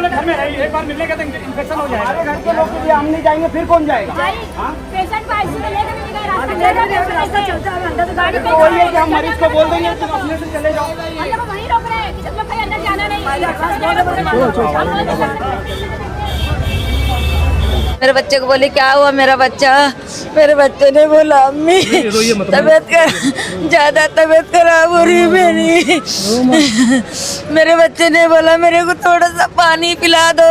वाले घर में रहिए, एक बार मिलने के तो इन्फेक्शन हो जाएगा। घर के लोग के लिए हम नहीं जाएंगे, फिर कौन जाएगा? पेशेंट को आईसीयू में लेकर नहीं गए, रास्ता चलता है अंदर तो गाड़ी तो वही है कि हम मरीज को बोल देंगे तुम अपने से चले जाओ। हम लोग वहीं रोक रहे हैं कि जब लोग अंदर जाना नहीं। मेरे बच्चे को बोले क्या हुआ मेरा बच्चा, मेरे बच्चे ने बोला अम्मी ज्यादा तबीयत खराब हो रही है मेरी। मेरे बच्चे ने बोला मेरे को थोड़ा सा पानी पिला दो।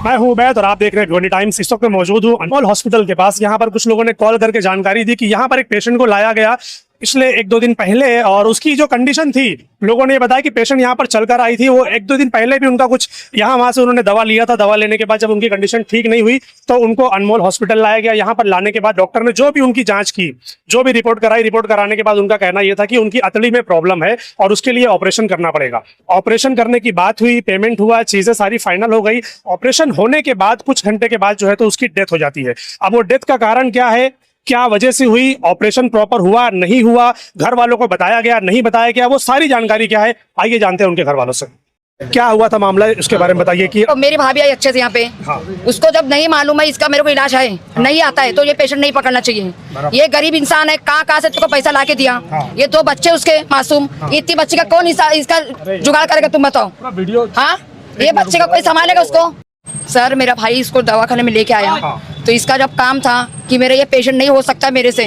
मैं हूं उबैद और आप देख रहे हैं 20 टाइम्स। इस वक्त मैं मौजूद हूं अनमोल हॉस्पिटल के पास। यहां पर कुछ लोगों ने कॉल करके जानकारी दी कि यहां पर एक पेशेंट को लाया गया पिछले 1-2 दिन पहले, और उसकी जो कंडीशन थी, लोगों ने ये बताया कि पेशेंट यहाँ पर चलकर आई थी। वो 1-2 दिन पहले भी उनका कुछ यहाँ वहाँ से उन्होंने दवा लिया था। दवा लेने के बाद जब उनकी कंडीशन ठीक नहीं हुई तो उनको अनमोल हॉस्पिटल लाया गया। यहाँ पर लाने के बाद डॉक्टर ने जो भी उनकी जांच की, जो भी रिपोर्ट कराई, रिपोर्ट कराने के बाद उनका कहना यह था कि उनकी अतड़ी में प्रॉब्लम है और उसके लिए ऑपरेशन करना पड़ेगा। ऑपरेशन करने की बात हुई, पेमेंट हुआ, चीजें सारी फाइनल हो गई। ऑपरेशन होने के बाद कुछ घंटे के बाद जो है तो उसकी डेथ हो जाती है। अब वो डेथ का कारण क्या है, क्या वजह से हुई, ऑपरेशन प्रॉपर हुआ नहीं हुआ, घर वालों को बताया गया नहीं बताया गया, वो सारी जानकारी क्या है आइए जानते हैं उनके घर वालों से। क्या हुआ था मामला, उसके बारे में बताइए। कि तो मेरी भाभी आई अच्छे से यहाँ पे, उसको जब नहीं मालूम है इसका मेरे को इलाज है, नहीं आता है, तो ये पेशेंट नहीं पकड़ना चाहिए। ये गरीब इंसान है, कहाँ से तुमको पैसा ला के दिया। ये 2 बच्चे उसके मासूम, इतनी बच्ची का कौन इसका जुगाड़ करेगा तुम बताओ। हाँ, ये बच्चे का कोई संभालेगा उसको? सर मेरा भाई इसको दवाखाने में लेके आया, तो इसका जब काम था कि मेरा ये पेशेंट नहीं हो सकता मेरे से,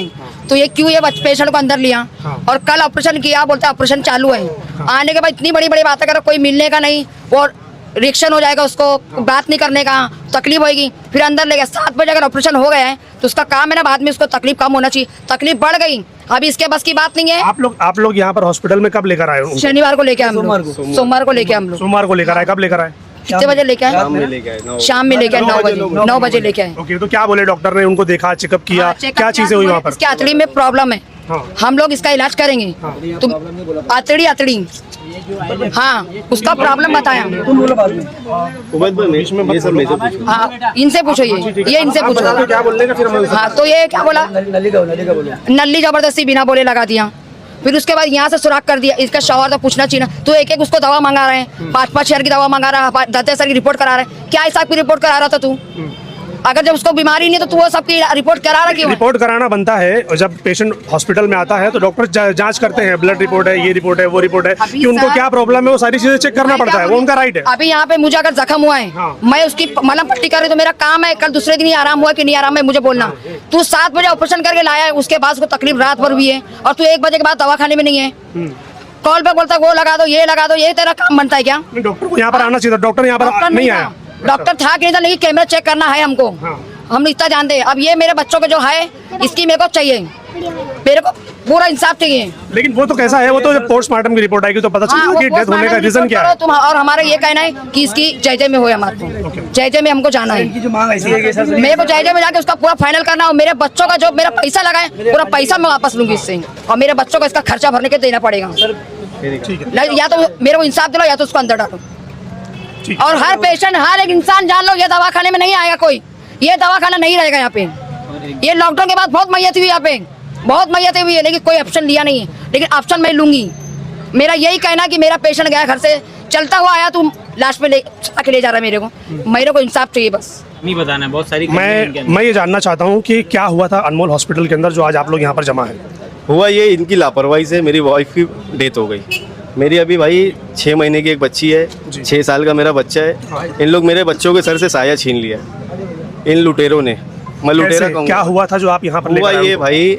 तो ये क्यों ये पेशेंट को अंदर लिया और कल ऑपरेशन किया, बोलता ऑपरेशन चालू है। आने के बाद इतनी बड़ी बड़ी बातें करो, कोई मिलने का नहीं, और रिएक्शन हो जाएगा, उसको बात नहीं करने का तकलीफ होगी, फिर अंदर ले गया। 7 बजे अगर ऑपरेशन हो गया है तो उसका काम है ना, बाद में उसको तकलीफ कम होना चाहिए। तकलीफ बढ़ गई, अभी इसके बस की बात नहीं है। आप लोग यहाँ पर हॉस्पिटल में कब लेकर आए? शनिवार को लेके हम लोग, सोमवार को लेके हम लोग, सोमवार को लेकर आए। कब लेकर आए? कितने बजे लेके आए? शाम में लेके आए 9 बजे लेके आए। ओके, तो क्या बोले डॉक्टर ने? उनको देखा, चेकअप किया, क्या चीजें हुई वहाँ पर? इसकी अतड़ी में प्रॉब्लम है, हम लोग इसका इलाज करेंगे। तुम अतड़ी हाँ, उसका प्रॉब्लम बताया। हाँ, इनसे पूछो, ये इनसे पूछो क्या बोलने का फिर। हाँ, तो ये क्या बोला, नली जबरदस्ती बिना बोले लगा दिया। फिर उसके बाद यहाँ से सुराख कर दिया। इसका शौहर तो पूछना चाहिए ना, तो एक उसको दवा मंगा रहे हैं, 5-5 शहर की दवा मंगा रहा है, 10 शहर की रिपोर्ट करा रहे हैं। क्या हिसाब की रिपोर्ट करा रहा था तू? अगर जब उसको बीमारी नहीं तो तू वो सबकी रिपोर्ट करा रहा क्यों? रिपोर्ट कराना बनता है, और जब पेशेंट हॉस्पिटल में आता है तो डॉक्टर जांच करते हैं, ब्लड रिपोर्ट है, ये रिपोर्ट है, वो रिपोर्ट है, कि उनको क्या प्रॉब्लम है, वो सारी चीजें चेक करना पड़ता है, वो उनका राइट है। अभी यहाँ पे मुझे अगर जख्म हुआ है, मैं उसकी मलहम पट्टी कर रही तो मेरा काम है, कल दूसरे दिन ही आराम हुआ कि नहीं आराम है मुझे बोलना। तू 7 बजे ऑपरेशन करके लाया है, उसके बाद उसको तकलीफ रात भर हुई है, और तू 1 बजे के बाद दवाखाने में नहीं है। कॉल पे बोलता वो लगा दो, ये लगा दो, ये तेरा काम बनता है क्या? डॉक्टर को यहाँ पर आना चाहिए, डॉक्टर यहाँ पर नहीं आया। डॉक्टर था कि नहीं था, लेकिन कैमरा चेक करना है हमको, हम इतना जानते हैं। अब ये मेरे बच्चों को जो है इसकी मेरे को चाहिए, मेरे को पूरा इंसाफ चाहिए। लेकिन वो तो कैसा है, वो तो जब पोस्टमार्टम की रिपोर्ट आएगी तो पता चलेगा कि डेथ होने का रीजन क्या है। और हमारा ये कहना है कि इसकी जय में हो, हमारे को जय में हमको जाना है। मेरे को जय में जाके उसका पूरा फाइनल करना, और मेरे बच्चों का जो मेरा पैसा लगा है पूरा पैसा मैं वापस लूंगी इससे, और मेरे बच्चों को इसका खर्चा भरने के देना पड़ेगा। या तो मेरे को इंसाफ दिलो, या तो उसको अंदर डालो। और हर पेशेंट, हर एक इंसान जान लो, ये दवाखाने में नहीं आएगा कोई, ये दवाखाना नहीं रहेगा यहाँ पे। ये लॉकडाउन के बाद बहुत मैयत हुई यहाँ पे, बहुत मैयत हुई है, लेकिन कोई ऑप्शन लिया नहीं है, लेकिन ऑप्शन मैं लूंगी। मेरा यही कहना कि मेरा पेशेंट गया घर से चलता हुआ आया, तू लास्ट में ले जा रहा है, मेरे को इंसाफ चाहिए बस। नहीं बताना, बहुत सारी मैं ये जानना चाहता हूँ कि क्या हुआ था अनमोल हॉस्पिटल के अंदर जो आज आप लोग यहाँ पर जमा है? हुआ ये, इनकी लापरवाही से मेरी वाइफ की डेथ हो गई। मेरी अभी भाई 6 महीने की एक बच्ची है, 6 साल का मेरा बच्चा है। इन लोग मेरे बच्चों के सर से साया छीन लिया इन लुटेरों ने। मैं लुटेरा कहूँगा। क्या हुआ था जो आप यहाँ पर? हुआ ये भाई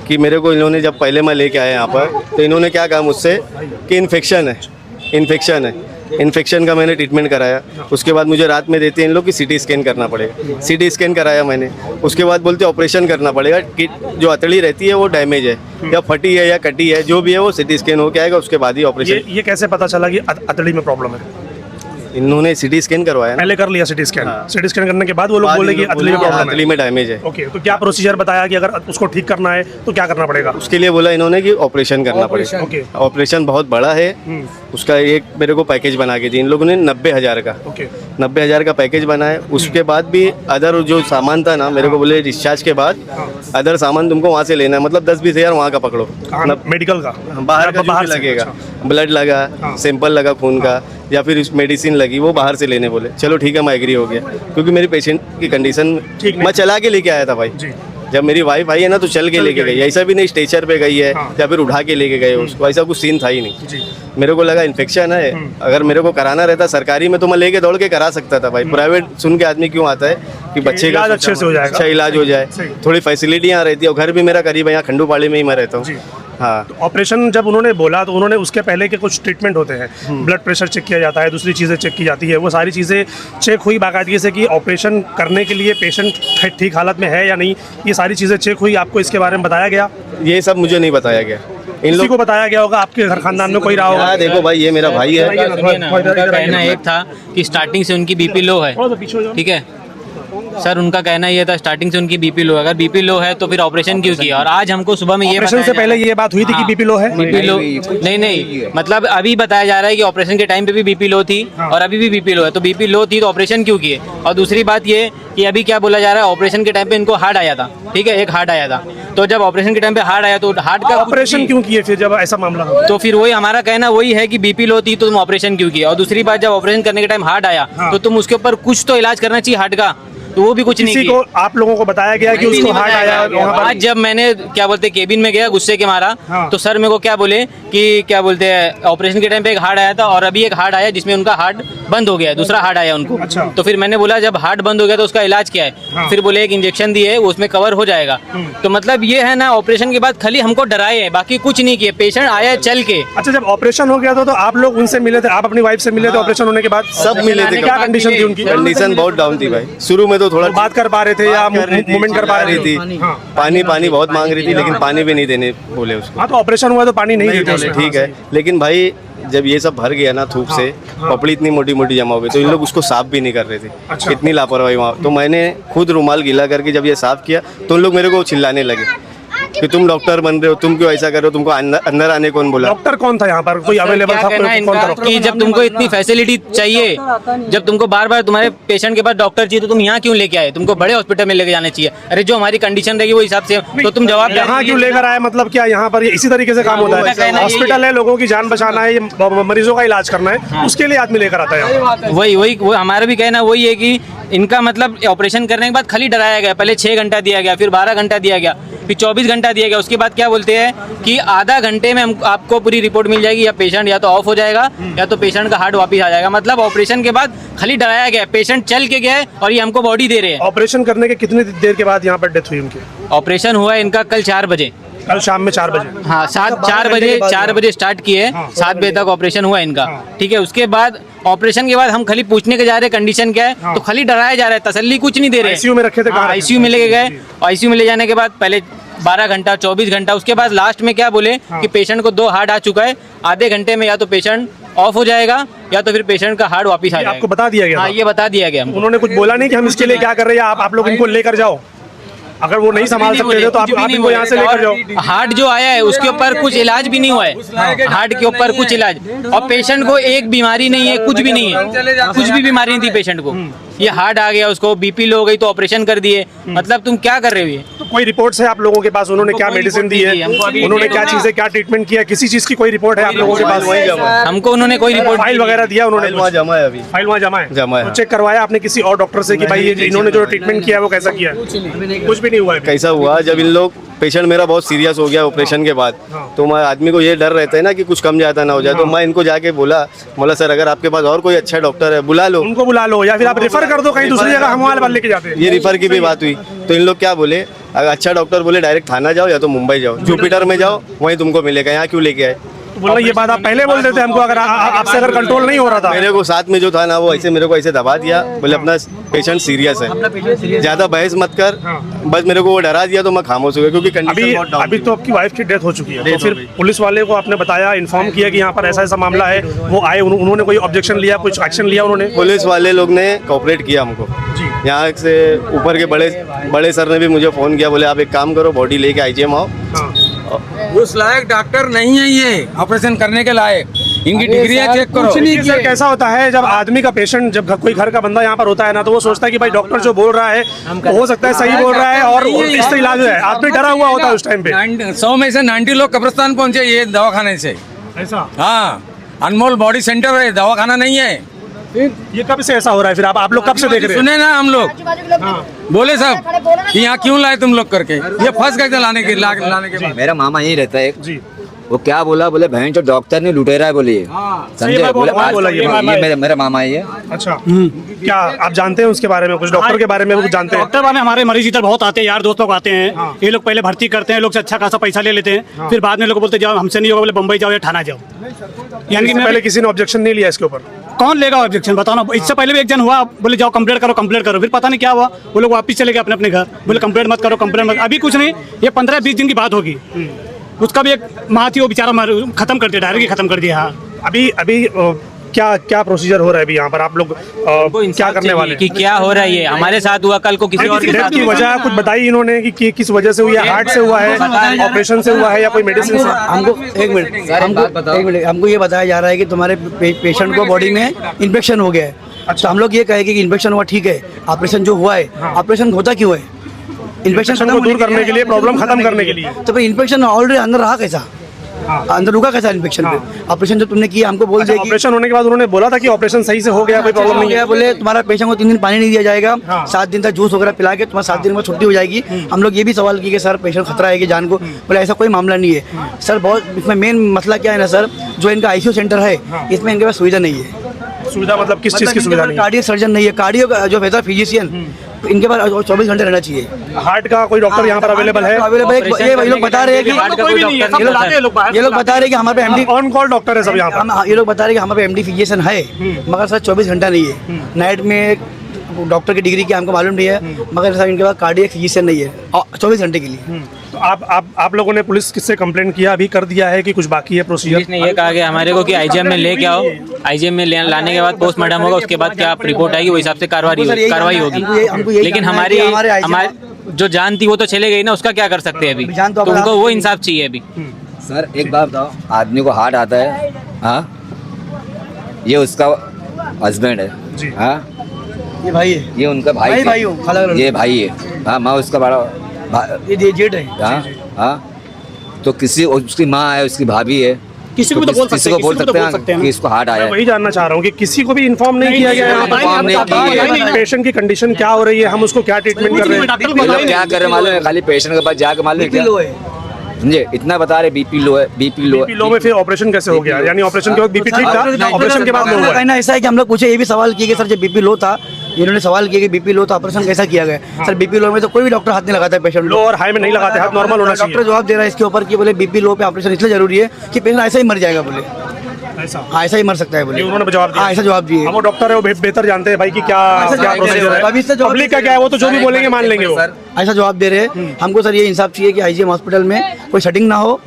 कि मेरे को इन्होंने जब पहले मैं लेके आया यहाँ पर, तो इन्होंने क्या कहा मुझसे कि इन्फेक्शन है। इन्फेक्शन का मैंने ट्रीटमेंट कराया। उसके बाद मुझे रात में देते हैं इन लोग कि सीटी स्कैन करना पड़ेगा। सीटी स्कैन कराया मैंने, उसके बाद बोलते ऑपरेशन करना पड़ेगा कि जो अतड़ी रहती है वो डैमेज है, या फटी है या कटी है, जो भी है वो सीटी स्कैन होके आएगा, उसके बाद ही ऑपरेशन। ये कैसे पता चला कि अतड़ी में प्रॉब्लम है? इन्होंने सिटी स्कैन करवाया ना। पहले कर लिया सिटी स्कैन, सिटी स्कैन करने के बाद वो लोग बाद बोले ये कि लोग अतली में बोले प्रॉब्लम अतली है। में डैमेज है। ओके, तो क्या प्रोसीजर बताया कि अगर उसको ठीक करना है तो क्या करना पड़ेगा? उसके लिए बोला इन्होंने कि ऑपरेशन करना पड़ेगा। ओके। ऑपरेशन बहुत बड़ा है, उसका एक मेरे को पैकेज बना के दिए इन लोगों ने 90,000 का। ओके, 90,000 का पैकेज बनाया। उसके बाद भी अदर जो सामान था ना, मेरे को बोले डिस्चार्ज के बाद अदर सामान तुमको वहाँ से लेना है, मतलब 10-20 हज़ार वहाँ का पकड़ो। मेडिकल का बाहर का बाहर जो भी से, लगेगा, अच्छा। ब्लड लगा, सैंपल लगा खून का, या फिर मेडिसिन लगी, वो बाहर से लेने बोले। चलो ठीक है, मैं एग्री हो गया, क्योंकि मेरी पेशेंट की कंडीशन ठीक नहीं मैं चला के लेके आया था भाई। जी। जब मेरी वाइफ आई है ना तो चल के लेके गई, ऐसा भी नहीं स्ट्रेचर पे गई है या फिर उठा के लेके गए उसको, ऐसा कुछ सीन था ही नहीं। जी। मेरे को लगा इन्फेक्शन है, अगर मेरे को कराना रहता सरकारी में तो मैं लेके दौड़ के करा सकता था भाई। प्राइवेट सुन के आदमी क्यों आता है कि बच्चे का इलाज अच्छे से हो जाएगा। अच्छा इलाज हो जाए, सही। थोड़ी फैसिलिटी यहाँ रहती है, और घर भी मेरा करीब है, यहाँ खंडूपाड़ी में ही मैं रहता जी। हूँ। हाँ, ऑपरेशन जब उन्होंने बोला तो उन्होंने उसके पहले के कुछ ट्रीटमेंट होते हैं, ब्लड प्रेशर चेक किया जाता है, दूसरी चीज़ें चेक की जाती है, वो सारी चीज़ें चेक हुई बाकायदगी से कि ऑपरेशन करने के लिए पेशेंट ठीक हालत में है या नहीं, ये सारी चीज़ें चेक हुई? आपको इसके बारे में बताया गया? ये सब मुझे नहीं बताया गया। इन किसी लोग को बताया गया होगा? आपके घर खानदान में कोई रहा होगा? हाँ, देखो भाई, ये मेरा भाई है। सुनिए ना, उनका कहना एक था कि स्टार्टिंग से उनकी बीपी लो है, थोड़ा सा पीछे हो जाओ। ठीक है सर, उनका कहना ये था स्टार्टिंग से उनकी बीपी लो है, अगर बीपी लो है तो फिर ऑपरेशन क्यों किया? और आज हमको सुबह में ये ऑपरेशन से पहले ये बात हुई थी कि बीपी लो है? बीपी लो नहीं, मतलब अभी बताया जा रहा है कि ऑपरेशन के टाइम पे भी बीपी लो थी और अभी भी बीपी लो है, तो बीपी लो थी तो ऑपरेशन क्यों किए? और दूसरी बात ये कि अभी क्या बोला जा रहा है, ऑपरेशन के टाइम पे इनको हार्ट आया था, ठीक है, एक हार्ट आया था, तो जब ऑपरेशन के टाइम पे हार्ट आया तो हार्ट का ऑपरेशन क्यों किए फिर जब ऐसा मामला हो? तो फिर वही हमारा कहना वही है कि बीपी लो थी तो तुम ऑपरेशन क्यों किया? और दूसरी बात, जब ऑपरेशन करने के टाइम हार्ट आया तो तुम उसके ऊपर कुछ तो इलाज करना चाहिए हार्ट का, तो वो भी कुछ नहीं किसी किया। को आप लोगों को बताया गया कि उसको हार्ट आया वहाँ पर? आज जब मैंने क्या बोलते केबिन में गया गुस्से के मारा, हाँ। तो सर मेरे को क्या बोले कि क्या बोलते हैं ऑपरेशन के टाइम पे एक हार्ट आया था और अभी एक हार्ट आया जिसमें उनका हार्ट बंद हो गया है, दूसरा हार्ट आया उनको। अच्छा। तो फिर मैंने बोला जब हार्ट बंद हो गया तो उसका इलाज क्या है? हाँ। फिर बोले एक इंजेक्शन दिए वो उसमें कवर हो जाएगा। तो मतलब ये है ना, ऑपरेशन के बाद खाली हमको डराए है, बाकी कुछ नहीं किए। पेशेंट आया चल के। अच्छा, जब ऑपरेशन हो गया था तो आप लोग उनसे मिले थे, आप अपनी वाइफ से मिले थे ऑपरेशन होने के बाद? सब मिले थे। क्या कंडीशन थी उनकी? कंडीशन बहुत डाउन थी भाई। शुरू में तो थोड़ा बात कर पा रहे थे या मूवमेंट कर पा रही थी? हाँ। पानी बहुत मांग रही थी, लेकिन पानी भी नहीं देने बोले उसको। हाँ, तो ऑपरेशन हुआ तो पानी नहीं देते बोले उसमें। ठीक है, लेकिन भाई जब ये सब भर गया ना थूक से, पपड़ी इतनी मोटी मोटी जमा हो गई, तो इन लोग उसको साफ भी नहीं कर रहे थे। अच्छा। इतनी लापरवाही वहाँ। तो मैंने खुद रुमाल गीला करके जब ये साफ किया तो उन लोग मेरे को चिल्लाने लगे कि तुम डॉक्टर बन रहे हो, तुम क्यों ऐसा कर रहे हो, तुमको अंदर आने कौन बोला? डॉक्टर कौन था यहाँ पर? कोई अवेलेबल था? कहना है कौन था इनका डॉक्टर? कि जब तुमको इतनी फैसिलिटी चाहिए, जब तुमको बार बार तुम्हारे पेशेंट के पास डॉक्टर चाहिए तो तुम यहाँ क्यों लेके आए? तुमको बड़े हॉस्पिटल में लेके जाना चाहिए। अरे जो हमारी कंडीशन रहेगी वो हिसाब से तो तुम जवाब यहाँ क्यों लेकर आए? मतलब क्या यहाँ पर इसी तरीके से काम होता उनका है? कहना यही हॉस्पिटल है, लोगों की जान बचाना है, ये मरीजों का इलाज करना है, उसके लिए आदमी लेकर आता है यहाँ। वही हमारा भी कहना वही है कि इनका मतलब ऑपरेशन करने के बाद खाली डराया गया। पहले 6 घंटा दिया गया, फिर 12 घंटा दिया गया, फिर 24 घंटा दिया गया। उसके बाद क्या बोलते हैं कि आधा घंटे में हम आपको पूरी रिपोर्ट मिल जाएगी, या पेशेंट या तो ऑफ हो जाएगा या तो पेशेंट का हार्ट वापस आ जाएगा। मतलब ऑपरेशन के बाद खाली डराया गया। पेशेंट चल के गया है और ये हमको बॉडी दे रहे हैं। ऑपरेशन करने के कितनी देर के बाद यहाँ पर डेथ हुई उनकी? ऑपरेशन हुआ इनका कल 4 बजे। कल शाम में 4 बजे? हाँ, 4 बजे स्टार्ट किए, 7 बजे तक ऑपरेशन हुआ इनका, ठीक है। उसके बाद ऑपरेशन के बाद हम खाली पूछने के जा रहे हैं कंडीशन क्या है, तो खाली डराया जा रहा है, तसल्ली कुछ नहीं दे रहे। आईसीयू में रखे थे? कहाँ? आईसीयू में लेके गए, आईसीयू में ले जाने के बाद पहले 12 घंटा 24 घंटा, उसके बाद लास्ट में क्या बोले कि पेशेंट को 2 हार्ट आ चुका है, आधे घंटे में या तो पेशेंट ऑफ हो जाएगा या तो फिर पेशेंट का हार्ट वापस आ जाएगा। आपको बता दिया गया? हाँ, ये बता दिया गया हमको। उन्होंने कुछ बोला नहीं कि हम इसके लिए क्या कर रहे हैं, आप लोग इनको लेकर जाओ? अगर वो नहीं संभाल सकते थे तो आप इनको यहाँ से लेकर जाओ। हार्ट जो आया है उसके ऊपर कुछ इलाज भी नहीं हुआ है, हार्ट के ऊपर कुछ इलाज, और पेशेंट को एक बीमारी नहीं है, कुछ भी नहीं है, कुछ भी बीमारी नहीं थी पेशेंट को। ये हार्ट आ गया, उसको बीपी लो हो गई तो ऑपरेशन कर दिए। मतलब तुम क्या कर रहे हो? ये तो कोई रिपोर्ट्स है आप लोगों के पास? उन्होंने क्या मेडिसिन दी है, उन्होंने क्या चीजें, क्या ट्रीटमेंट किया, किसी चीज की कोई रिपोर्ट है आप लोगों के पास? हमको उन्होंने कोई रिपोर्ट फाइल वगैरह दिया उन्होंने? वहाँ जमा है अभी। फाइल वहाँ जमा है? जमा है। तो चेक करवाया आपने किसी और डॉक्टर से कि भाई ये इन्होंने जो ट्रीटमेंट किया है वो कैसा किया है? कुछ भी नहीं हुआ है। कैसा हुआ, जब इन लोग पेशेंट मेरा बहुत सीरियस हो गया ऑपरेशन के बाद, तो मैं आदमी को ये डर रहता है ना कि कुछ कम ज़्यादा ना हो जाए, तो मैं इनको जाके बोला सर अगर आपके पास और कोई अच्छा डॉक्टर है बुला लो, उनको बुला लो, या फिर आप रेफर कर दो कहीं दूसरी जगह, हम वहाँ लेके जाते हैं। ये रिफर की भी बात हुई। तो इन लोग क्या बोले, अगर अच्छा डॉक्टर बोले डायरेक्ट थाना जाओ या तो मुंबई जाओ, जुपिटर में जाओ, वहीं तुमको मिलेगा, यहाँ क्यों लेके आए? तो बोला ये बात आप पहले बोल देते हमको, अगर आपसे अगर कंट्रोल नहीं हो रहा था। मेरे को साथ में जो था ना, वो ऐसे मेरे को ऐसे दबा दिया, बोले अपना पेशेंट सीरियस है, ज्यादा बहस मत कर, बस मेरे को वो डरा दिया तो मैं खामोश हो गया, क्योंकि कंडीशन बहुत डाउन अभी तो आपकी वाइफ की डेथ हो चुकी है, तो फिर पुलिस वाले को आपने बताया, इन्फॉर्म किया कि यहाँ पर ऐसा ऐसा मामला है, वो आए, उन्होंने कोई ऑब्जेक्शन लिया, कुछ एक्शन लिया उन्होंने? पुलिस वाले लोग ने कोऑपरेट किया हमको, यहाँ से ऊपर के बड़े सर ने भी मुझे फ़ोन किया, बोले आप एक काम करो, बॉडी लेके आईजीएम आओ। उस लायक डॉक्टर नहीं है ये ऑपरेशन करने के लायक, इनकी डिग्रियां चेक करो। कुछ नहीं सर, कैसा होता है जब आदमी का पेशेंट, जब कोई घर का बंदा यहाँ पर होता है ना, तो वो सोचता है कि भाई डॉक्टर जो बोल रहा है वो हो सकता है सही बोल रहा है और इससे इलाज है। आदमी डरा हुआ होता है उस टाइम पे। 100 में से 90 लोग कब्रिस्तान पहुंचे ये दवाखाने से। ऐसा? हाँ, अनमोल बॉडी सेंटर है, दवाखाना नहीं है। ये कब से ऐसा हो रहा है फिर? आप लोग कब से देख रहे हैं? सुने ना हम लोग बोले सब कि यहाँ क्यों लाए तुम लोग करके, ये फंस गए लाने के बाद। मेरा मामा यही रहता है जी। वो क्या बोला, बोले बहन जो डॉक्टर ने लुटेरा है, बोलिए सही समझे, बात बोले बोला, बोला ये मेरा मामा ही है। अच्छा, क्या आप जानते हैं उसके बारे में कुछ? डॉक्टर के बारे में कुछ जानते हैं? डॉक्टर वाले हमारे मरीज इधर बहुत आते हैं, यार दोस्त लोग आते हैं, ये लोग पहले भर्ती करते हैं, लोग से अच्छा खासा पैसा ले लेते हैं, फिर बाद में लोग बोलते जाओ हमसे नहीं होगा, बोले बम्बई जाओ या थाना जाओ। यानी कि पहले किसी ने ऑब्जेक्शन नहीं लिया इसके ऊपर? कौन लेगा ऑब्जेक्शन, बताओ ना। इससे पहले भी एक जन हुआ, बोले जाओ कंप्लेंट करो, फिर पता नहीं क्या हुआ, वो लोग वापस चले गए अपने अपने घर, बोले कंप्लेंट मत करो। अभी कुछ नहीं, ये 15-20 दिन की बात होगी, उसका भी एक माँ थी, वो बेचारा खत्म कर दिया, डायरेक्ट खत्म कर दिया। हाँ, अभी क्या प्रोसीजर हो रहा है अभी यहाँ पर? आप लोग क्या करने वाले कि क्या हो रहा है? ये हमारे साथ हुआ, कल को किसी और के साथ की वजह कुछ बताई इन्होंने कि किस वजह से हुई है? हार्ट से हुआ है, ऑपरेशन से हुआ है, या कोई मेडिसिन से? हमको एक मिनट हमको ये बताया जा रहा है कि तुम्हारे पेशेंट को बॉडी में इन्फेक्शन हो गया है। अच्छा, हम लोग ये कहेंगे कि इन्फेक्शन हुआ, ठीक है, ऑपरेशन जो हुआ है, ऑपरेशन होता क्यों है? इन्फेक्शन को दूर करने के लिए, प्रॉब्लम खत्म करने के लिए। तो फिर इन्फेक्शन ऑलरेडी अंदर रहा कैसा? अंदर रुका कैसा इन्फेक्शन पे? ऑपरेशन जो तुमने किया, हमको बोल दिया कि ऑपरेशन होने के बाद उन्होंने बोला था कि ऑपरेशन सही से हो गया, कोई प्रॉब्लम नहीं है। बोले तुम्हारा पेशेंट को 3 दिन पानी नहीं दिया जाएगा, 7 दिन तक जूस वगैरह पिला के तुम्हारा 7 दिन में छुट्टी हो जाएगी। हम लोग ये भी सवाल किए कि सर पेशेंट खतरा है कि जान को, बोले ऐसा कोई मामला नहीं है सर। बहुत इसमें मेन मसला क्या है ना सर, जो इनका आईसीयू सेंटर है इसमें इनके पास सुविधा नहीं है। सुविधा मतलब किस चीज़ की सुविधा नहीं? कार्डियक सर्जन नहीं है, कार्डियो जो बेहतर फिजिशियन इनके पास 24 घंटे रहना चाहिए। हार्ट का कोई डॉक्टर यहाँ पर अवेलेबल है? ये वही लोग बता रहे हैं कि ये लोग बता रहे हैं कि हमारे पे एमडी ऑन कॉल डॉक्टर है सब यहाँ पर। ये लोग बता रहे हैं कि हमारे पे एमडी फिजिशियन है, मगर सर 24 घंटा नहीं है। नाइट में डॉक्टर की डिग्री की हमको मालूम नहीं है, मगर सर इनके पास कार्डियक फिजिशियन नहीं है 24 घंटे के लिए। तो आप लोगों ने पुलिस किससे कंप्लेंट किया? अभी कर दिया है कि कुछ बाकी है प्रोसीजर? पुलिस ने ये कहा कि हमारे को कि आईजीएम में लेके आओ, आईजीएम में लाने के बाद पोस्टमार्टम होगा, उसके बाद क्या रिपोर्ट आएगी, वो हिसाब से कार्रवाई होगी। लेकिन हमारी जो जान थी वो तो चले गई ना, उसका क्या कर सकते हैं अभी? तो उनको वो इंसाफ चाहिए अभी। सर एक बात बताओ, आदमी को हार्ट आता है, हाँ, ये उसका हस्बैंड है, हाँ, ये भाई है, ये उनका भाई है, ये भाई है, हाँ, मैं उसका बड़ा ये जेठ है, हाँ, तो किसी उसकी माँ है, उसकी भाभी है, किसी को भी तो बोल किसी को बोल सकते हैं कि इसको हार्ट आया है। वही जानना चाह रहा हूँ कि किसी को भी इन्फॉर्म नहीं किया गया है पेशेंट की कंडीशन क्या हो रही है, हम उसको क्या ट्रीटमेंट कर रहे हैं, क्या कर रहे मालूम है? खाली पेशेंट के पास जाके मालूम है क्या, समझे, इतना बता रहे बीपी लो है, बीपी लो में फिर ऑपरेशन कैसे हो गया? यानी ऑपरेशन के वक्त बीपी ठीक था, ऑपरेशन के बाद लो हुआ? कहना ऐसा है कि हम लोग पूछे, ये भी सवाल किए कि सर जब बीपी लो था, इन्होंने सवाल किया कि बीपी लो तो ऑपरेशन कैसा किया गया? सर बीपी लो में तो कोई भी डॉक्टर हाथ नहीं लगाता है पेशेंट लो और हाई में नहीं लगाते हाथ, नॉर्मल होना चाहिए। डॉक्टर जवाब दे रहा है इसके ऊपर कि बोले बीपी लो पे ऑपरेशन इसलिए जरूरी है कि पेशेंट ऐसा ही मर जाएगा, बोले ऐसा ही मर सकता है, बोले उन्होंने जवाब दिया। ऐसा जवाब दिए। वो डॉक्टर है, वो बेहतर जानते हैं भाई कि क्या प्रोसीजर है, पब्लिक का क्या है, वो तो जो भी बोलेंगे मान लेंगे वो। ऐसा जवाब दे रहे हैं हमको। सर ये इंसाफ चाहिए कि आईजीएम हॉस्पिटल में कोई सेटिंग ना हो,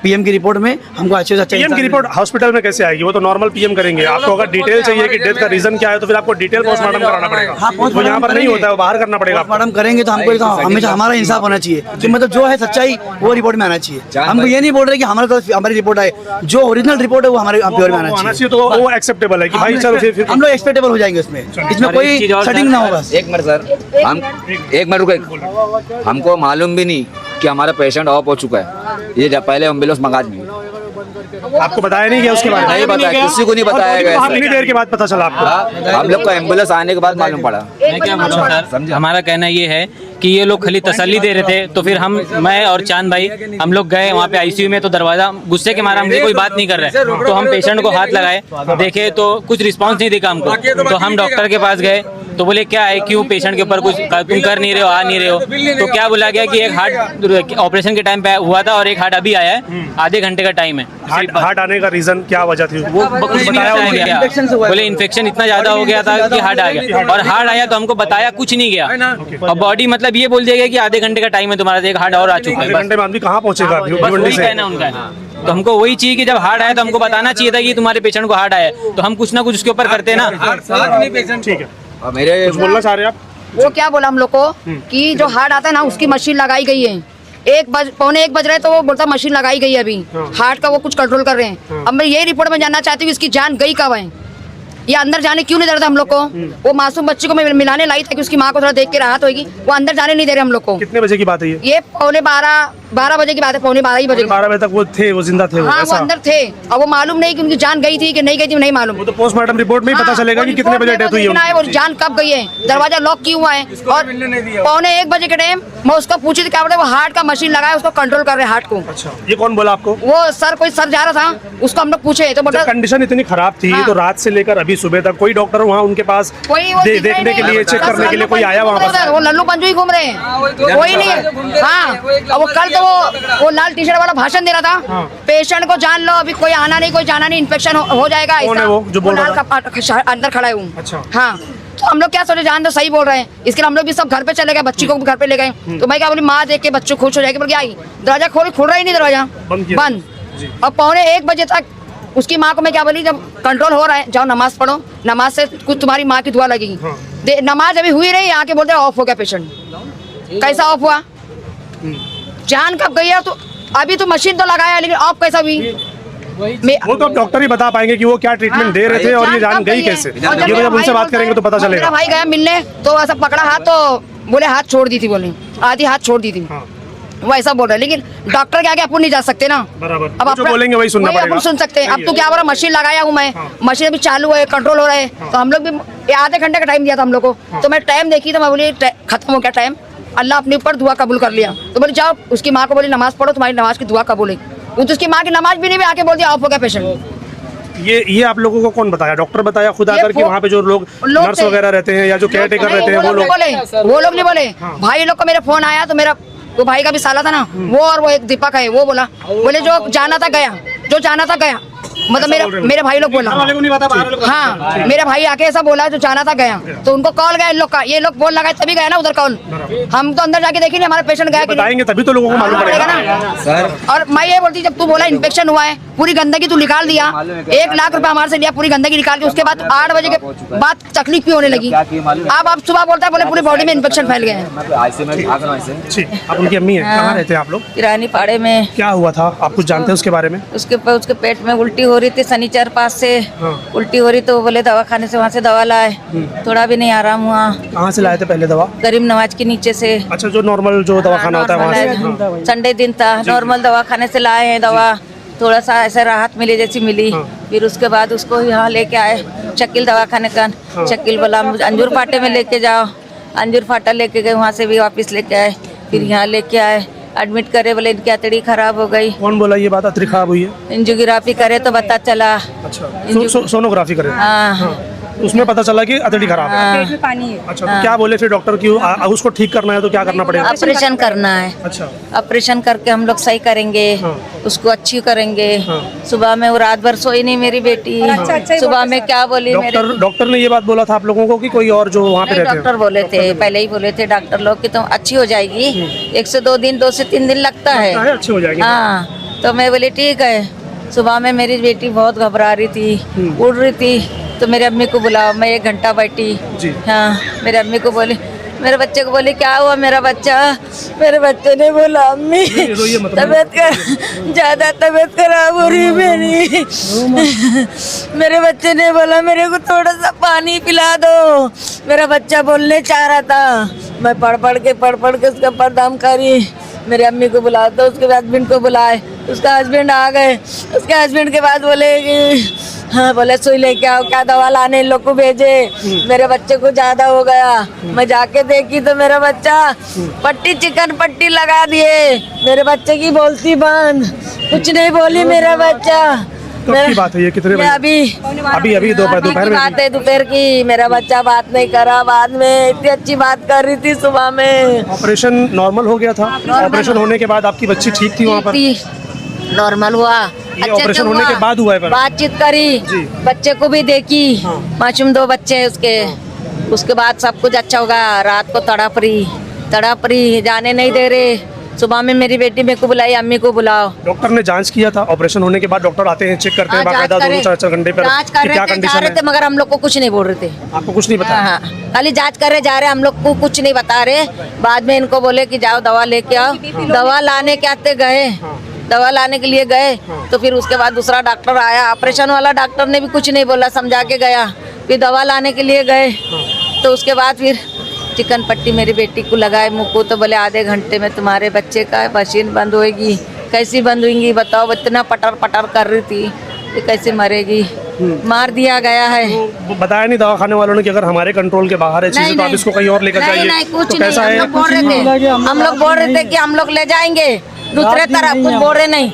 पीएम की रिपोर्ट में हमको अच्छे से अच्छा पीएम की रिपोर्ट हॉस्पिटल में कैसे आएगी? वो तो नॉर्मल पीएम करेंगे। आपको अगर डिटेल चाहिए कि डेथ का रीजन क्या है, तो फिर आपको डिटेल पोस्टमार्टम कराना पड़ेगा। वो यहाँ पर नहीं होता है, वो बाहर करना पड़ेगा। पोस्टमार्टम करेंगे तो हमको हमेशा हमारा इंसाफ होना चाहिए कि मतलब जो है सच्चाई वो रिपोर्ट में आना चाहिए। हमको ये नहीं बोल रहे कि हमारे तरफ हमारी रिपोर्ट आए, जो ओरिजिनल रिपोर्ट है वो हमारे प्योर में आना चाहिए। तो वो एक्सेप्टेबल है कि भाई चलो फिर हम लोग एक्सपेक्टेबल हो जाएंगे उसमें, इसमें कोई सेटिंग ना होगा। एक मिनट सर, हम एक मिनट रुके, हमको मालूम भी नहीं कि हमारा पेशेंट ऑफ हो चुका है, ये पहले एम्बुलेंस मंगा दी। आपको बताया नहीं गया उसके बारे में? नहीं बताया, किसी को नहीं बताया गया। कितनी देर के बाद पता चला आपको? हम लोग को एम्बुलेंस आने के बाद मालूम पड़ा। मैं क्या बोलूं सर, हमारा कहना ये है कि ये लोग खाली तसल्ली दे रहे थे। तो फिर मैं और चांद भाई हम लोग गए वहाँ पे आईसीयू में, तो दरवाजा गुस्से के मारा हमसे कोई बात नहीं कर रहे, तो हम पेशेंट को हाथ लगाए, देखे तो कुछ रिस्पांस नहीं दिखा हमको। तो हम डॉक्टर के पास गए तो बोले क्या है, क्यों पेशेंट के ऊपर कुछ तुम कर नहीं रहे हो, आ नहीं रहे हो। तो क्या बोला गया कि एक हार्ट ऑपरेशन के टाइम पे हुआ था और एक हार्ट अभी आया है, आधे घंटे का टाइम है। हार्ट आने का रीजन क्या वजह थी वो कुछ नहीं बताया गया, बोले इन्फेक्शन इतना ज्यादा हो गया था कि हार्ट आ गया, और हार्ट आया तो हमको बताया कुछ नहीं गया, और बॉडी मतलब ये बोल दिया गया कि आधे घंटे का टाइम है तुम्हारा, एक हार्ट और आ चुका है। घंटे में आदमी कहाँ पहुंचेगा? वही कहना उनका है। तो हमको वही चाहिए कि जब हार्ट आया तो हमको बताना चाहिए था कि तुम्हारे पेशेंट को हार्ट आया, तो हम कुछ ना कुछ उसके ऊपर करते ना। ठीक है, मेरे कुछ बोलना चाह रहे हैं आप? वो क्या बोला हम लोग को कि जो हार्ट आता है ना उसकी मशीन लगाई गई है, 1 बज रहे तो वो बोलता मशीन लगाई गई है अभी, हार्ट का वो कुछ कंट्रोल कर रहे हैं। अब मैं यही रिपोर्ट में जानना चाहती हूँ इसकी जान गई कब है, ये अंदर जाने क्यों नहीं दे रहा था हम लोग को। वो मासूम बच्चे को मैं मिलाने लाई था कि उसकी माँ को थोड़ा देख के राहत होगी, वो अंदर जाने नहीं दे रहे हम लोग को। कितने बजे की बात है ये 12 बजे की बात है, 12:15 ही बजे। 12 बजे तक वो थे, वो जिंदा थे? हाँ, वो अंदर थे, और वो मालूम नहीं कि उनकी जान गई थी कि नहीं गई थी, नहीं मालूम। वो तो पोस्टमार्टम रिपोर्ट में ही पता चलेगा कि कितने बजे डेथ हुई है, वो जान कब गई है, दरवाजा लॉक क्यों हुआ है। और 1:45 बजे के टाइम मैं उसको पूछी थी क्या बोले, वो हार्ट का मशीन लगाया, उसको कंट्रोल कर रहे हार्ट को। अच्छा, ये कौन बोला आपको? वो कोई सर जा रहा था, उसको हम लोग पूछे तो बोला कंडीशन इतनी खराब थी। तो रात से लेकर अभी सुबह तक कोई डॉक्टर वहाँ उनके पास देखने के लिए, चेक करने के लिए कोई आया वहाँ पर? वो लल्लू पंजू ही घूम रहे हैं, कोई नहीं है। हाँ, वो कल तो वो लाल टी शर्ट वाला भाषण दे रहा था, पेशेंट को जान लो, अभी कोई आना नहीं, कोई जाना नहीं, इन्फेक्शन हो जाएगा। कौन है वो जो बोल रहा था? अंदर खड़ा है वो। अच्छा। हाँ, तो हम लोग क्या सोचे, जान तो सही बोल रहे हैं, इसके लिए हम लोग भी सब घर पे चले गए, बच्ची को भी घर पे ले गए। तो मैं क्या बोली, माँ देख के बच्चों खुश हो जाएगी, बोल आई दरवाजा खुल रहा ही नहीं, दरवाजा बंद। और 1:45 बजे तक उसकी माँ को मैं क्या बोली, जब कंट्रोल हो रहा है जाओ नमाज पढ़ो, नमाज से कुछ तुम्हारी माँ की दुआ लगेगी। नमाज अभी हुई रही, आके बोलते ऑफ हो गया पेशेंट। कैसा ऑफ हुआ, जान कब गई है? तो अभी तो मशीन तो लगाया, लेकिन ऑफ कैसा हुई? वो तो डॉक्टर ही बता पाएंगे कि वो क्या ट्रीटमेंट दे रहे थे और ये जान गई कैसे। ये तो जब उनसे बात करेंगे तो पता चलेगा। मेरा भाई गया मिलने तो ऐसा पकड़ा हाथ, तो बोले हाथ छोड़ दी थी, बोले आधी हाथ छोड़ दी थी। वो ऐसा बोल रहे, लेकिन डॉक्टर के आगे अपन नहीं जा सकते ना। बराबर, अब जो बोलेंगे वही सुनना पड़ेगा। अपन सुन सकते हैं। अब तो क्या बोला, मशीन लगाया हूँ मैं, मशीन अभी चालू है, कंट्रोल हो रहा है। तो हम लोग भी आधे घंटे का टाइम दिया था हम लोग को, तो मैं टाइम देखी तो मैं बोली खत्म हो गया टाइम, अल्लाह अपने ऊपर दुआ कबूल कर लिया। तो बोली जाओ, उसकी माँ को बोली नमाज पढ़ो, तुम्हारी नमाज की दुआ कबूल है। वो तो उसकी माँ की नमाज भी नहीं, आके बोल दिया ऑफ हो गया पेशेंट। ये आप लोगों को कौन बताया? डॉक्टर बताया खुद आकर कि वहाँ पे जो लोग नर्स वगैरह रहते हैं या जो केयर टेकर रहते हैं वो लोग नहीं बोले। भाई लोग को मेरे फोन आया तो मेरा वो भाई का भी साला था ना, वो और वो एक दीपक है, वो बोले जो जाना था गया, जो जाना था गया, मतलब मेरे भाई लोग बोला। हाँ, मेरा भाई आके ऐसा बोला जो जाना था गया, तो उनको कॉल गया इन लोग का, ये लोग बोल लगाए तभी गया ना उधर कॉल। हम तो अंदर जाके देखेंगे हमारा पेशेंट गया कि बताएंगे तभी तो लोगों को मालूम पड़ेगा ना सर। और मैं ये बोलती, जब तू बोला इन्फेक्शन हुआ है, पूरी गंदगी तू निकाल दिया, 1 लाख रुपए हमारे से लिया, पूरी गंदगी निकाल के, उसके बाद 8 बजे के बाद तकलीफ भी होने लगी। अब आप सुबह बोलता है बोले पूरी बॉडी में इन्फेक्शन फैल गया है। आप उनकी अम्मी है? कहाँ रहते हैं आप लोग? किरानी पाड़े में। क्या हुआ था, आप कुछ जानते हैं उसके बारे में? उसके पेट में उल्टी हो रही थी, शनिचर पास से उल्टी हो रही, तो बोले दवा खाने से, वहाँ से दवा लाए, थोड़ा भी नहीं आराम हुआ। कहाँ से लाए थे पहले दवा? गरीब नवाज के नीचे से। अच्छा, जो नॉर्मल जो दवा खाना होता है वहाँ से? संडे दिन था, नॉर्मल दवा खाने से लाए हैं दवा, थोड़ा सा ऐसा राहत मिली जैसी मिली। फिर उसके बाद उसको यहाँ लेके आए शकील दवा खाने का, शकील बोला अंजूर फाटे में लेके जाओ, अंजूर फाटा लेके गए, वहाँ से भी वापस लेके आए, फिर यहाँ लेके आए, एडमिट करे, बोले इनकी अतड़ी खराब हो गई। कौन बोला ये बात अतड़ी खराब हुई है? एंजियोग्राफी करे तो पता चला। अच्छा, सोनोग्राफी करे? हाँ, उसमें पता चला कि अतड़ी खराब है, पेट में पानी है। अच्छा, तो क्या बोले फिर डॉक्टर की उसको ठीक करना है तो क्या करना पड़ेगा? ऑपरेशन करना है। अच्छा, ऑपरेशन करके हम लोग सही करेंगे, उसको अच्छी करेंगे। सुबह में वो रात भर सोई नहीं मेरी बेटी, सुबह में क्या बोली डॉक्टर ने ये बात बोला था आप लोगों को कि कोई और जो वहाँ पे रहते हैं? डॉक्टर बोले थे, पहले ही बोले थे डॉक्टर लोग कि तुम अच्छी हो जाएगी, 1 से 2 दिन, 2 से 3 दिन लगता है, अच्छी हो जाएगी। हाँ, तो मैं बोली ठीक है। सुबह में मेरी बेटी बहुत घबरा रही थी, उड़ रही थी, तो मेरे अम्मी को बुलाओ, मैं 1 घंटा बैठी। हाँ, मेरे अम्मी को बोली, मेरे बच्चे को बोली क्या हुआ मेरा बच्चा, मेरे बच्चे ने बोला अम्मी ज्यादा तबीयत खराब हो रही है मेरी। मेरे बच्चे ने बोला मेरे को थोड़ा सा पानी पिला दो, मेरा बच्चा बोलने चाह रहा था, मैं पढ़ पढ़ के उसका बर्दाश्त करी। मेरे अम्मी को बुला दो, उसके हस्बैंड को बुलाए, उसका हस्बैंड आ गए, उसके हस्बैंड के बाद बोले कि हाँ बोले सुई लेके आओ, क्या दवा लाने इन लोग को भेजे। मेरे बच्चे को ज्यादा हो गया, मैं जाके देखी तो मेरा बच्चा पट्टी चिकन पट्टी लगा दिए, मेरे बच्चे की बोलती बंद, कुछ नहीं बोली मेरा बच्चा। कब की बात है ये, कितने बजे? अभी दोपहर में बात है, दोपहर की। मेरा बच्चा बात नहीं करा, बाद में इतनी अच्छी बात कर रही थी सुबह में। ऑपरेशन नॉर्मल हो गया था? ऑपरेशन होने के बाद आपकी बच्ची ठीक थी वहाँ पर? नॉर्मल हुआ, ये ऑपरेशन होने के बाद हुआ है? पर बातचीत करी, बच्चे को भी देखी, मासूम 2 बच्चे हैं उसके बाद सब कुछ अच्छा होगा। रात को तड़प रही, जाने नहीं दे रहे। सुबह में मेरी बेटी मेरे को बुलाई, अम्मी को बुलाओ। डॉक्टर ने जांच किया था? ऑपरेशन होने के बाद डॉक्टर आते हैं, चेक करते हैं बाकायदा 2-4 घंटे पर जांच कर क्या कंडीशन है? मगर हम लोग को कुछ नहीं बोल रहे थे। आपको कुछ नहीं बताया? हाँ, खाली जांच कर रहे जा रहे, हम लोग को कुछ नहीं बता रहे। बाद में इनको बोले कि जाओ दवा लेके आओ, दवा लाने के आते गए, दवा लाने के लिए गए तो फिर उसके बाद दूसरा डॉक्टर आया, ऑपरेशन वाला डॉक्टर ने भी कुछ नहीं बोला, समझा के गया। फिर दवा लाने के लिए गए तो उसके बाद फिर चिकन पट्टी मेरी बेटी को लगाए मुँह को, तो बोले आधे घंटे में तुम्हारे बच्चे का मशीन बंद होएगी। कैसी बंद होगी बताओ, इतना पटर कर रही थी कि कैसे मरेगी, मार दिया गया है। तो बताया नहीं दवाखाने वालों ने कि अगर हमारे कंट्रोल के बाहर है चीजें तो आप इसको कहीं और लेकर जाइए? नहीं, कुछ तो नहीं, कैसा है? हम लोग बोल रहे थे कि हम लोग ले जाएंगे दूसरे तरफ, कुछ बोल रहे नहीं,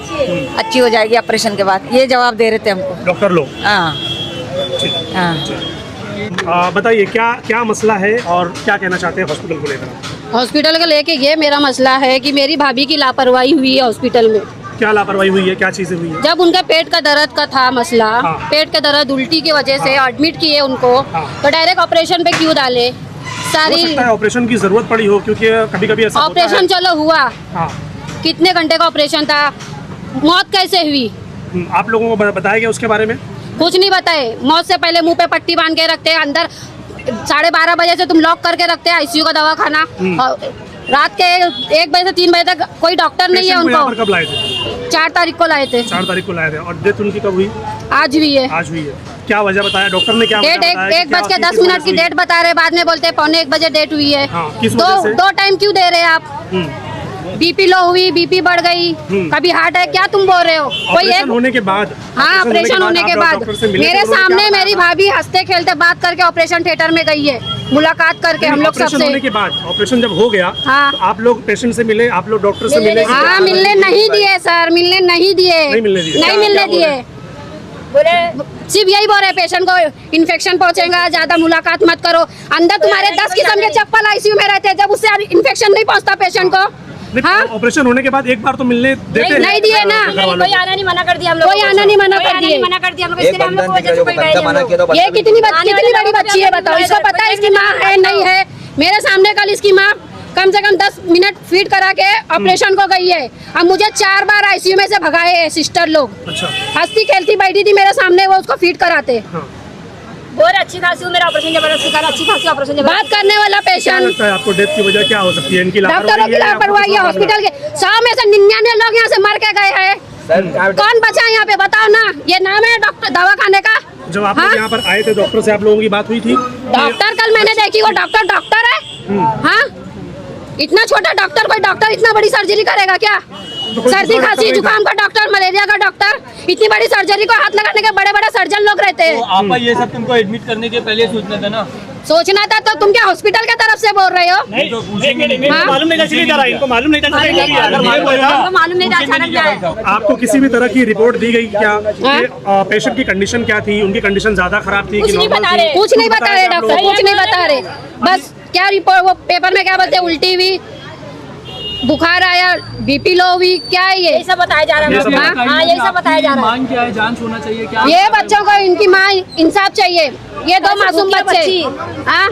अच्छी हो जाएगी ऑपरेशन के बाद, ये जवाब दे रहे थे हमको डॉक्टर लोग। बताइए क्या मसला है और क्या कहना चाहते हैं हॉस्पिटल को लेकर? हॉस्पिटल को लेके ये मेरा मसला है कि मेरी भाभी की लापरवाही हुई है हॉस्पिटल में। क्या लापरवाही हुई है, क्या चीजें हुई है? जब उनके पेट का दर्द का था मसला, पेट का दर्द उल्टी की वजह से एडमिट किए उनको, तो डायरेक्ट ऑपरेशन पे क्यों डाले? सारी ऑपरेशन की जरूरत पड़ी हो, क्योंकि कभी कभी ऐसा ऑपरेशन चलो हुआ, कितने घंटे का ऑपरेशन था, मौत कैसे हुई? आप लोगों को बताया गया उसके बारे में? कुछ नहीं बताए। मौत से पहले मुंह पे पट्टी बांध के रखते हैं, अंदर 12:30 बजे से तुम लॉक करके रखते हैं आईसीयू का दवाखाना, और रात के 1 बजे से 3 बजे तक कोई डॉक्टर नहीं है उनको। कब लाए थे? 4 तारीख को लाए थे। 4 तारीख को लाए थे। और डेथ उनकी कब हुई? आज हुई है। आज हुई है। क्या वजह बताया डॉक्टर ने? क्या डेट 1:10 की डेट बता रहे, बाद में बोलते हैं 1:45 बजे डेट हुई है। दो टाइम क्यों दे रहे हैं आप? बीपी लो हुई, बीपी बढ़ गई, कभी हार्ट है, क्या तुम बोल रहे हो? कोई एक होने के बाद? हाँ, ऑपरेशन होने के बाद मेरे सामने मेरी भाभी हंसते खेलते बात करके ऑपरेशन थिएटर में गई है, मुलाकात करके हम लोग सबसे। होने के बाद ऑपरेशन जब हो गया, हाँ, तो आप लोग पेशेंट से मिले, आप लोग डॉक्टर से मिले? हाँ, मिलने नहीं दिए सर, मिलने नहीं दिए, नहीं मिलने दिए। सिर्फ यही बोल रहे पेशेंट को इन्फेक्शन पहुंचेगा, ज्यादा मुलाकात मत करो। अंदर तुम्हारे 10 किस्म के चप्पल आईसीयू में रहते हैं, जब उससे इन्फेक्शन नहीं पहुंचता पेशेंट को। हाँ? ऑपरेशन होने के बाद एक बार तो मिलने देते नहीं दिए ना, कोई आना नहीं मना कर दिया हम लोग, कोई आना नहीं मना कर दिया, इसलिए हम लोग ये कितनी बड़ी बच्ची है बताओ, इसको पता है इसकी माँ है नहीं है? मेरे सामने कल इसकी माँ कम से कम 10 मिनट फीड करा के ऑपरेशन को गई है। अब मुझे 4 बार आईसीयू में से भगाए हैं सिस्टर लोग। हंसती खेलती बैठी थी मेरे सामने, वो उसको फीड कराते। बहुत अच्छी खासी मेरा ऑपरेशन जबरदस्ती करा, अच्छी खासी ऑपरेशन बात करने वाला पेशेंट। आपको डेथ की वजह क्या हो सकती है? इनकी डॉक्टरों की लापरवाही है। हॉस्पिटल के 100 में से 99 लोग यहाँ से मर के गए हैं, कौन बचा यहाँ पे बताओ ना? ये नाम है डॉक्टर दवाखाने का। जब आप लोग यहाँ पर आए थे डॉक्टर से आप लोगों की बात हुई थी? डॉक्टर कल मैंने देखी, वो डॉक्टर है। हाँ, इतना छोटा डॉक्टर, कोई डॉक्टर इतना बड़ी सर्जरी करेगा क्या? सर्दी खांसी जुकाम का डॉक्टर, मलेरिया का डॉक्टर, इतनी बड़ी सर्जरी को हाथ लगाने के बड़े बड़े सर्जन लोग रहते हैं। आप ये सब तुमको एडमिट करने के पहले सोचना था ना? सोचना था तो तुम क्या हॉस्पिटल के तरफ से बोल रहे हो? मालूम नहीं था, इनको मालूम नहीं था, मालूम नहीं था अचानक क्या है। आपको किसी भी तरह की रिपोर्ट दी गई क्या? पेशेंट की कंडीशन क्या थी? उनकी कंडीशन ज्यादा खराब थी? कुछ नहीं बता रहे डॉक्टर, कुछ नहीं बता रहे। बस क्या रिपोर्ट, वो पेपर में क्या बोलते हैं, उल्टी हुई, बुखार आया, बीपी लो हुई, क्या है ये सब बताया जा रहा है। हाँ, यही सब बताया जा रहा है। मांग क्या है? जांच होना चाहिए क्या? ये बच्चों को इनकी माँ इंसाफ चाहिए। ये 2 मासूम बच्चे, हाँ,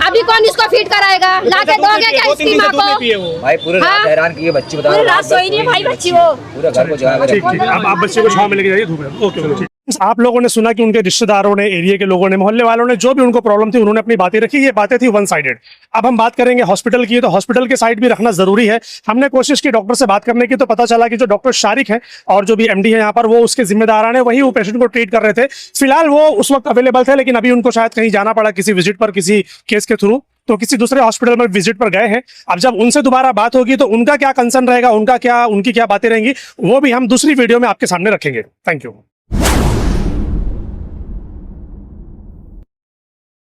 अभी कौन इसको फीड कराएगा? लाके दोगे क्या इसकी माँ को? भाई पूरे रात हैरान किए बच्ची, बता रात सोई नहीं है भाई बच्ची, वो पूरे घर को जगा ठीक। अब आप बच्चे को छांव में लेके जाइए, धूप में। ओके। आप लोगों ने सुना कि उनके रिश्तेदारों ने, एरिया के लोगों ने, मोहल्ले वालों ने, जो भी उनको प्रॉब्लम थी उन्होंने अपनी बातें रखी। ये बातें थी 1 साइडेड। अब हम बात करेंगे हॉस्पिटल की, तो हॉस्पिटल के साइड भी रखना जरूरी है। हमने कोशिश की डॉक्टर से बात करने की, तो पता चला कि जो डॉक्टर शारिक है और जो भी एमडी है यहाँ पर, वो उसके जिम्मेदार है, वही वो पेशेंट को ट्रीट कर रहे थे। फिलहाल वो उस वक्त अवेलेबल थे, लेकिन अभी उनको शायद कहीं जाना पड़ा किसी विजिट पर, किसी केस के थ्रू, तो किसी दूसरे हॉस्पिटल में विजिट पर गए हैं। अब जब उनसे दोबारा बात होगी तो उनका क्या कंसर्न रहेगा, उनकी क्या बातें रहेंगी, वो भी हम दूसरी वीडियो में आपके सामने रखेंगे। Thank you.